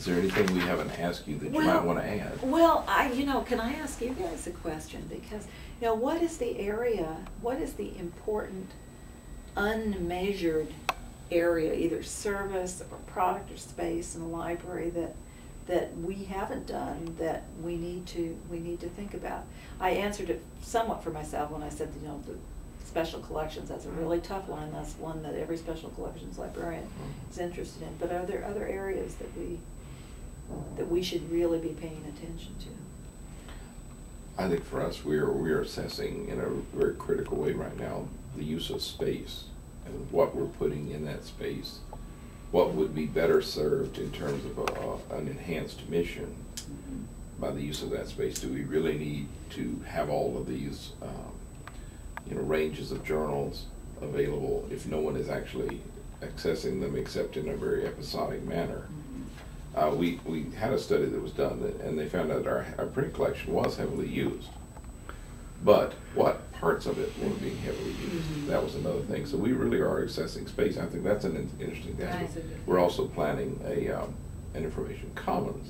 Is there anything we haven't asked you that you might want to add? Well, can I ask you guys a question? Because, what is the area, what is the important unmeasured area, either service or product or space in the library that we haven't done that we need to think about? I answered it somewhat for myself when I said, the special collections, that's a really tough one. That's one that every special collections librarian is interested in. But are there other areas that we should really be paying attention to? I think for us, we're assessing in a very critical way right now the use of space and what we're putting in that space. What would be better served in terms of an enhanced mission by the use of that space? Do we really need to have all of these ranges of journals available if no one is actually accessing them except in a very episodic manner? We had a study that was done and they found out our print collection was heavily used, but what parts of it weren't being heavily used? That was another thing. So we really are assessing space. I think that's an interesting thing. Right. We're also planning an information commons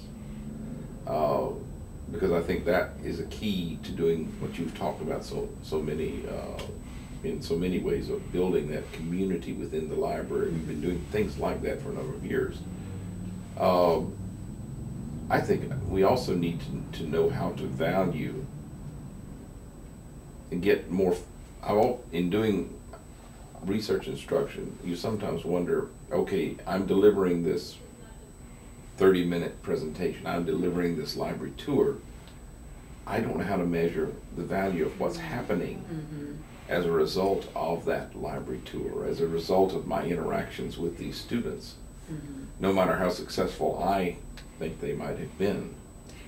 because I think that is a key to doing what you've talked about so many in so many ways of building that community within the library. We've been doing things like that for a number of years. I think we also need to know how to value and get more. In doing research instruction, you sometimes wonder, okay, I'm delivering this 30-minute presentation, I'm delivering this library tour. I don't know how to measure the value of what's happening as a result of that library tour, as a result of my interactions with these students. No matter how successful I think they might have been.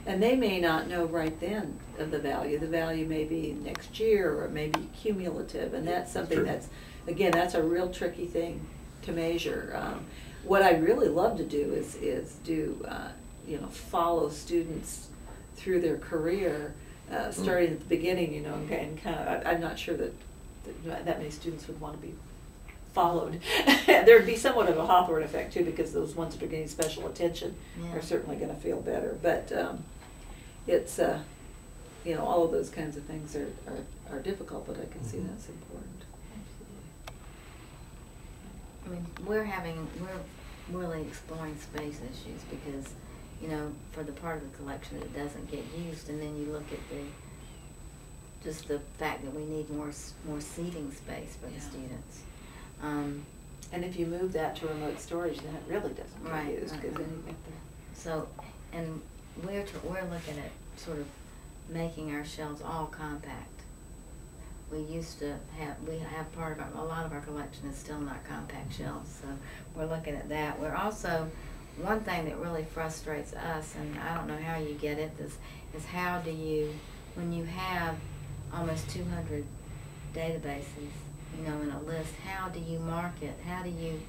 And they may not know right then of the value. The value may be next year or it may be cumulative, and that's something that's a real tricky thing to measure. What I really love to do is follow students through their career, starting at the beginning, and kind of, I'm not sure that many students would want to be followed. There'd be somewhat of a Hawthorne effect too, because those ones that are getting special attention are certainly going to feel better. But it's all of those kinds of things are difficult, but I can see that's important. I mean, we're really exploring space issues because for the part of the collection that doesn't get used, and then you look at just the fact that we need more seating space for the students. And if you move that to remote storage, then it really doesn't get used. So, and we're looking at sort of making our shelves all compact. We used to have a lot of our collection is still not compact shelves, so we're looking at that. We're also, one thing that really frustrates us, and I don't know how you get it, is how do you, when you have almost 200 databases, in a list, how do you market? How do you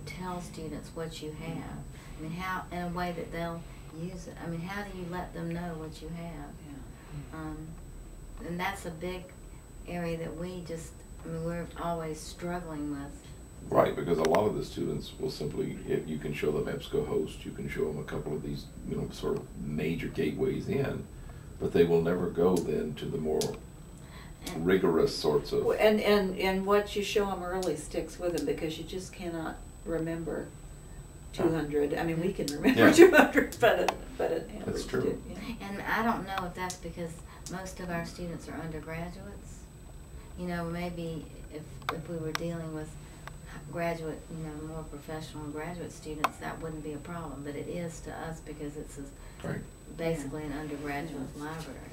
tell students what you have? I mean, how, in a way that they'll use it? I mean, how do you let them know what you have? And that's a big area that we're always struggling with. Right, because a lot of the students will simply, if you can show them EBSCOhost, you can show them a couple of these, sort of major gateways in, but they will never go then to the more rigorous sorts of... And what you show them early sticks with them, because you just cannot remember 200. I mean, we can remember 200, but an average. That's true. And I don't know if that's because most of our students are undergraduates. Maybe if we were dealing with graduate, more professional graduate students, that wouldn't be a problem, but it is to us because it's basically an undergraduate library.